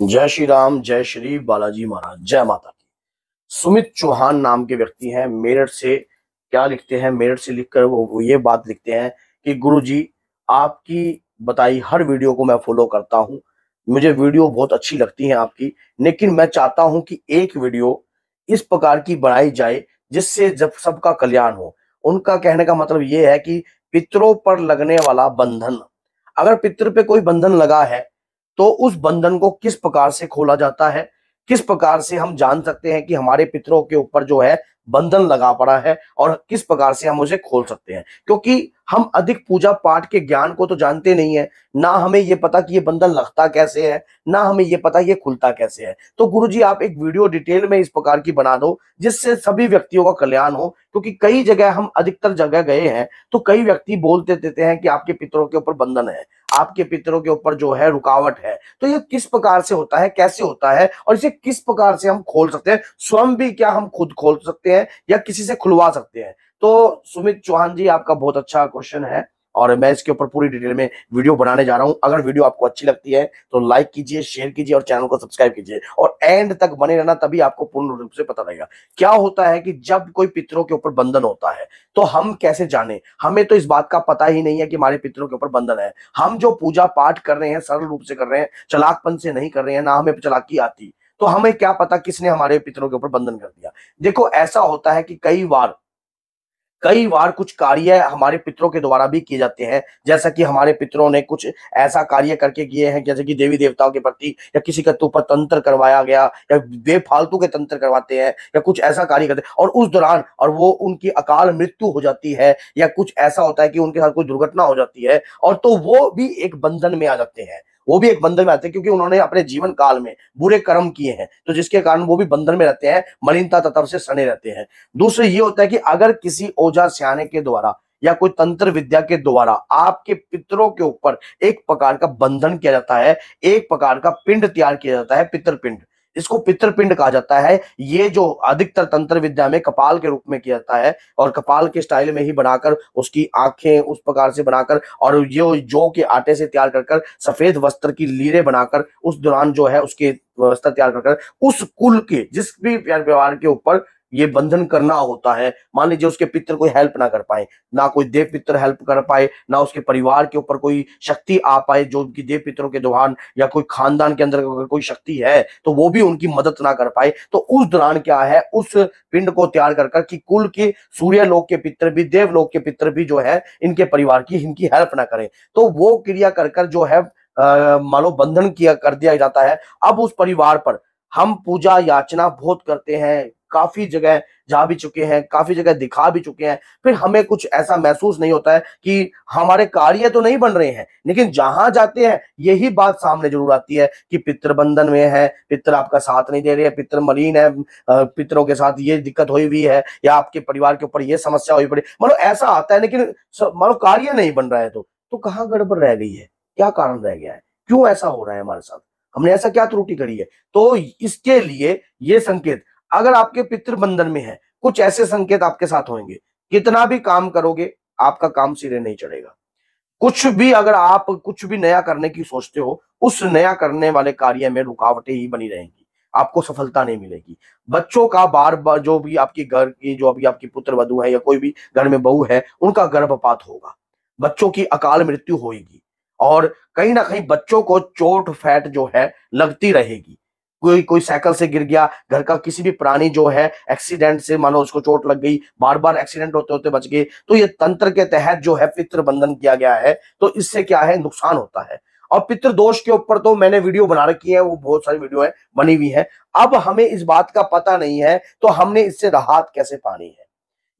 जय श्री राम, जय श्री बालाजी महाराज, जय माता की। सुमित चौहान नाम के व्यक्ति हैं, मेरठ से। क्या लिखते हैं, मेरठ से लिखकर वो ये बात लिखते हैं कि गुरुजी, आपकी बताई हर वीडियो को मैं फॉलो करता हूँ। मुझे वीडियो बहुत अच्छी लगती है आपकी, लेकिन मैं चाहता हूं कि एक वीडियो इस प्रकार की बनाई जाए जिससे जब सबका कल्याण हो। उनका कहने का मतलब ये है कि पितरों पर लगने वाला बंधन, अगर पितृ पे कोई बंधन लगा है तो उस बंधन को किस प्रकार से खोला जाता है, किस प्रकार से हम जान सकते हैं कि हमारे पितरों के ऊपर जो है बंधन लगा पड़ा है और किस प्रकार से हम उसे खोल सकते हैं। क्योंकि हम अधिक पूजा पाठ के ज्ञान को तो जानते नहीं है, ना हमें ये पता कि ये बंधन लगता कैसे है, ना हमें ये पता ये खुलता कैसे है। तो गुरुजी, आप एक वीडियो डिटेल में इस प्रकार की बना दो जिससे सभी व्यक्तियों का कल्याण हो। क्योंकि कई जगह हम अधिकतर जगह गए हैं तो कई व्यक्ति बोलते देते हैं कि आपके पितरों के ऊपर बंधन है, आपके पितरों के ऊपर जो है रुकावट है। तो ये किस प्रकार से होता है, कैसे होता है और इसे किस प्रकार से हम खोल सकते हैं? स्वयं भी क्या हम खुद खोल सकते हैं या किसी से खुलवा सकते हैं? तो सुमित चौहान जी, आपका बहुत अच्छा क्वेश्चन है और मैं इसके ऊपर पूरी डिटेल में वीडियो बनाने जा रहा हूं। अगर वीडियो आपको अच्छी लगती है तो लाइक कीजिए, शेयर कीजिए और चैनल को सब्सक्राइब कीजिए और एंड तक बने रहना, तभी आपको पूर्ण रूप से पता लगेगा। क्या होता है कि जब कोई पितरों के ऊपर बंधन होता है तो हम कैसे जाने? हमें तो इस बात का पता ही नहीं है कि हमारे पितरों के ऊपर बंधन है। हम जो पूजा पाठ कर रहे हैं सरल रूप से कर रहे हैं, चालाकपन से नहीं कर रहे हैं, ना हमें चालाकी आती, तो हमें क्या पता किसने हमारे पितरों के ऊपर बंधन कर दिया। देखो, ऐसा होता है कि कई बार कुछ कार्य हमारे पितरों के द्वारा भी किए जाते हैं। जैसा कि हमारे पितरों ने कुछ ऐसा कार्य करके किए हैं, जैसे कि देवी देवताओं के प्रति या किसी का ऊपर तंत्र करवाया गया या बेफालतू के तंत्र करवाते हैं या कुछ ऐसा कार्य करते हैं और उस दौरान और वो उनकी अकाल मृत्यु हो जाती है या कुछ ऐसा होता है कि उनके साथ कोई दुर्घटना हो जाती है, और तो वो भी एक बंधन में आ जाते हैं। वो भी एक बंधन में आते हैं क्योंकि उन्होंने अपने जीवन काल में बुरे कर्म किए हैं, तो जिसके कारण वो भी बंधन में रहते हैं, मलिनता तत्व से सने रहते हैं। दूसरे ये होता है कि अगर किसी ओझा सियाने के द्वारा या कोई तंत्र विद्या के द्वारा आपके पितरों के ऊपर एक प्रकार का बंधन किया जाता है, एक प्रकार का पिंड तैयार किया जाता है, पितरपिंड, इसको पितरपिंड कहा जाता है। ये जो अधिकतर तंत्र विद्या में कपाल के रूप में किया जाता है और कपाल के स्टाइल में ही बनाकर उसकी आंखें उस प्रकार से बनाकर और ये जौ के आटे से तैयार कर कर सफेद वस्त्र की लीरें बनाकर उस दौरान जो है उसके व्यवस्था तैयार कर कर उस कुल के जिस भी व्यवहार के ऊपर ये बंधन करना होता है। मान लीजिए उसके पितर कोई हेल्प ना कर पाए, ना कोई देव पितर हेल्प कर पाए, ना उसके परिवार के ऊपर कोई शक्ति आ पाए जो उनकी देव पितरों के दौरान, या कोई खानदान के अंदर अगर कोई शक्ति है तो वो भी उनकी मदद ना कर पाए, तो उस दौरान क्या है, उस पिंड को तैयार कर कर कि कुल के सूर्य लोक के पितर भी, देव लोक के पितर भी जो है इनके परिवार की इनकी हेल्प ना करें, तो वो क्रिया कर कर जो है मानो बंधन किया कर दिया जाता है। अब उस परिवार पर हम पूजा याचना बहुत करते हैं, काफी जगह जा भी चुके हैं, काफी जगह दिखा भी चुके हैं, फिर हमें कुछ ऐसा महसूस नहीं होता है कि हमारे कार्य तो नहीं बन रहे हैं, लेकिन जहां जाते हैं यही बात सामने जरूर आती है कि पितृ बंधन में है, पितृ आपका साथ नहीं दे रहे हैं, पितृ मलिन है, पितरों के साथ ये दिक्कत हुई हुई है या आपके परिवार के ऊपर ये समस्या हुई पड़ी, मतलब ऐसा आता है। लेकिन मानो कार्य नहीं बन रहा है तो कहाँ गड़बड़ रह गई है, क्या कारण रह गया है, क्यों ऐसा हो रहा है हमारे साथ, हमने ऐसा क्या त्रुटि करी है? तो इसके लिए ये संकेत, अगर आपके पितृ बंधन में है, कुछ ऐसे संकेत आपके साथ होंगे, कितना भी काम करोगे आपका काम सिरे नहीं चढ़ेगा। कुछ भी, अगर आप कुछ भी नया करने की सोचते हो, उस नया करने वाले कार्य में रुकावटें ही बनी रहेंगी, आपको सफलता नहीं मिलेगी। बच्चों का बार बार, जो भी आपकी घर की, जो अभी आपकी पुत्र वधू है या कोई भी घर में बहू है, उनका गर्भपात होगा, बच्चों की अकाल मृत्यु होगी और कहीं ना कहीं बच्चों को चोट फैट जो है लगती रहेगी। कोई कोई साइकिल से गिर गया, घर का किसी भी प्राणी जो है एक्सीडेंट से मानो उसको चोट लग गई, बार बार एक्सीडेंट होते होते बच गए, तो ये तंत्र के तहत जो है पितृ बंधन किया गया है, तो इससे क्या है, नुकसान होता है। और पितृ दोष के ऊपर तो मैंने वीडियो बना रखी है, वो बहुत सारी वीडियो है बनी हुई है। अब हमें इस बात का पता नहीं है तो हमने इससे राहत कैसे पानी है?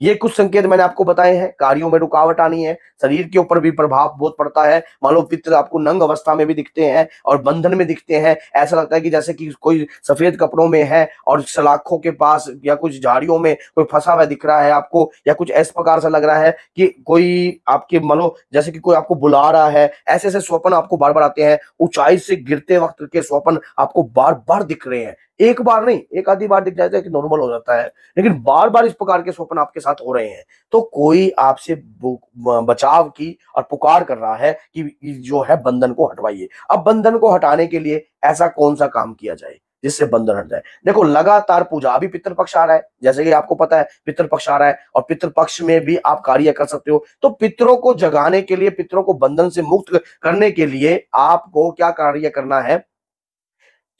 ये कुछ संकेत मैंने आपको बताए हैं। कार्यों में रुकावट आनी है, शरीर के ऊपर भी प्रभाव बहुत पड़ता है, मान लो पितृ आपको नंग अवस्था में भी दिखते हैं और बंधन में दिखते हैं, ऐसा लगता है कि जैसे कि कोई सफेद कपड़ों में है और सलाखों के पास या कुछ झाड़ियों में कोई फंसा हुआ दिख रहा है आपको, या कुछ इस प्रकार से लग रहा है कि कोई आपके मानो जैसे कि कोई आपको बुला रहा है, ऐसे ऐसे स्वप्न आपको बार बार आते हैं, ऊंचाई से गिरते वक्त के स्वप्न आपको बार बार दिख रहे हैं, एक बार नहीं, एक आधी बार दिख जाता है कि नॉर्मल हो जाता है, लेकिन बार बार इस प्रकार के स्वप्न आपके साथ हो रहे हैं तो कोई आपसे बचाव की और पुकार कर रहा है कि जो है बंधन को हटवाइए। अब बंधन को हटाने के लिए ऐसा कौन सा काम किया जाए जिससे बंधन हट जाए? देखो, लगातार पूजा, अभी पितृपक्ष आ रहा है, जैसे कि आपको पता है पितृपक्ष आ रहा है, और पितृपक्ष में भी आप कार्य कर सकते हो। तो पितरों को जगाने के लिए, पितरों को बंधन से मुक्त करने के लिए आपको क्या कार्य करना है?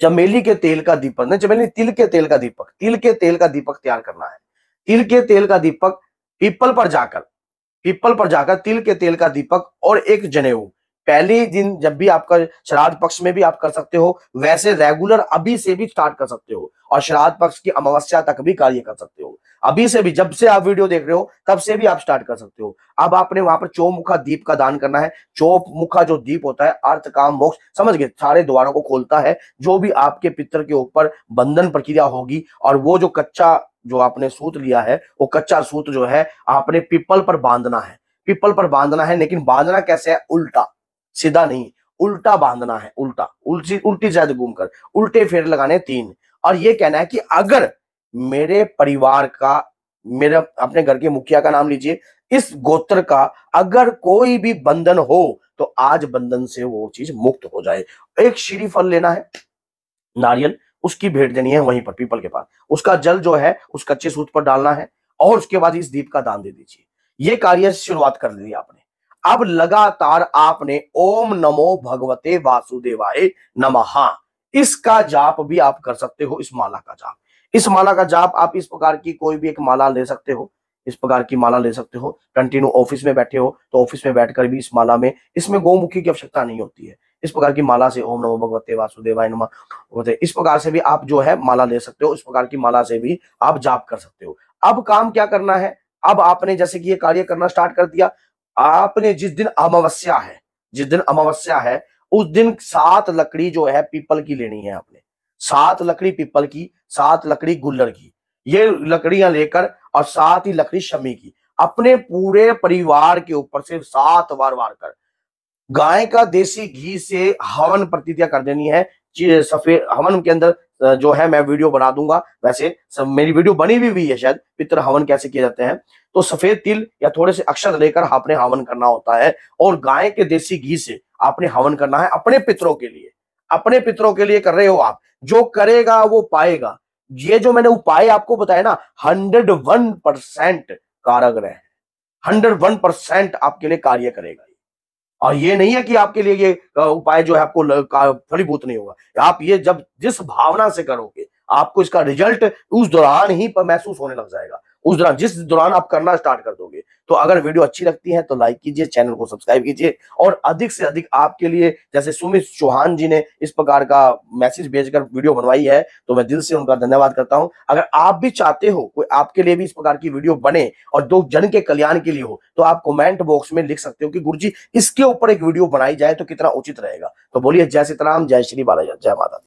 चमेली के तेल का दीपक, नहीं चमेली, तिल के तेल का दीपक, तिल के तेल का दीपक तैयार करना है। तिल के तेल का दीपक, पीपल पर जाकर, पीपल पर जाकर तिल के तेल का दीपक और एक जनेऊ, पहले दिन जब भी आपका श्राद्ध पक्ष में भी आप कर सकते हो, वैसे रेगुलर अभी से भी स्टार्ट कर सकते हो, और श्राद्ध पक्ष की अमावस्या तक भी कार्य कर सकते हो। अभी से भी, जब से आप वीडियो देख रहे हो तब से भी आप स्टार्ट कर सकते हो। अब आपने वहां पर चौमुखा दीप का दान करना है। चौमुखा जो दीप होता है, अर्थ काम मोक्ष, समझ गए, सारे द्वारों को खोलता है। जो भी आपके पितर के ऊपर बंधन प्रक्रिया होगी, और वो जो कच्चा जो आपने सूत लिया है, वो कच्चा सूत जो है आपने पीपल पर बांधना है, पीपल पर बांधना है। लेकिन बांधना कैसे है? उल्टा, सीधा नहीं, उल्टा बांधना है, उल्टा, उल्टी उल्टी साइड घूमकर, उल्टे फेर लगाने 3। और ये कहना है कि अगर मेरे परिवार का, मेरे अपने घर के मुखिया का नाम लीजिए, इस गोत्र का अगर कोई भी बंधन हो तो आज बंधन से वो चीज मुक्त हो जाए। एक श्रीफल लेना है, नारियल, उसकी भेंट देनी है वहीं पर पीपल के पास, उसका जल जो है उस कच्चे सूत पर डालना है, और उसके बाद इस दीप का दान दे दीजिए। ये कार्य शुरुआत कर दी आपने। अब लगातार आपने ओम नमो भगवते वासुदेवाय नमः, इसका जाप भी आप कर सकते हो। इस माला का जाप, इस माला का जाप आप इस प्रकार की कोई भी एक माला ले सकते हो, इस प्रकार की माला ले सकते हो। कंटिन्यू ऑफिस में बैठे हो तो ऑफिस में बैठकर भी इस माला में, इसमें गौमुखी की आवश्यकता नहीं होती है। इस प्रकार की माला से ओम नमो भगवते वासुदेवाय नमः होते, इस प्रकार से भी आप जो है माला ले सकते हो। इस प्रकार की माला से भी आप जाप कर सकते हो। अब काम क्या करना है? अब आपने जैसे कि ये कार्य करना स्टार्ट कर दिया, आपने जिस दिन अमावस्या है, जिस दिन अमावस्या है उस दिन 7 लकड़ी जो है पीपल की लेनी है आपने। 7 लकड़ी पीपल की, 7 लकड़ी गुल्लर की, ये लकड़ियां लेकर, और 7 ही लकड़ी शमी की, अपने पूरे परिवार के ऊपर से 7 बार वार कर गाय का देसी घी से हवन प्रतिक्रिया कर देनी है। सफेद हवन के अंदर जो है मैं वीडियो बना दूंगा, वैसे सब मेरी वीडियो बनी भी हुई है शायद, पितृ हवन कैसे किए जाते हैं। तो सफेद तिल या थोड़े से अक्षत लेकर आपने हवन करना होता है, और गाय के देसी घी से आपने हवन करना है अपने पितरों के लिए। अपने पितरों के लिए कर रहे हो आप, जो करेगा वो पाएगा। ये जो मैंने उपाय आपको बताया ना, 101% कारगर है, 101% आपके लिए कार्य करेगा। और ये नहीं है कि आपके लिए ये उपाय जो है आपको फलीभूत नहीं होगा। आप ये जब जिस भावना से करोगे, आपको इसका रिजल्ट उस दौरान ही महसूस होने लग जाएगा, उस दौरान, जिस दौरान आप करना स्टार्ट कर दोगे। तो अगर वीडियो अच्छी लगती है तो लाइक कीजिए, चैनल को सब्सक्राइब कीजिए, और अधिक से अधिक आपके लिए, जैसे सुमित चौहान जी ने इस प्रकार का मैसेज भेजकर वीडियो बनवाई है, तो मैं दिल से उनका धन्यवाद करता हूं। अगर आप भी चाहते हो कोई आपके लिए भी इस प्रकार की वीडियो बने और दो जन के कल्याण के लिए हो, तो आप कमेंट बॉक्स में लिख सकते हो कि गुरुजी इसके ऊपर एक वीडियो बनाई जाए तो कितना उचित रहेगा। तो बोलिए जय सीताराम, जय श्री बालाजी, जय माता दी।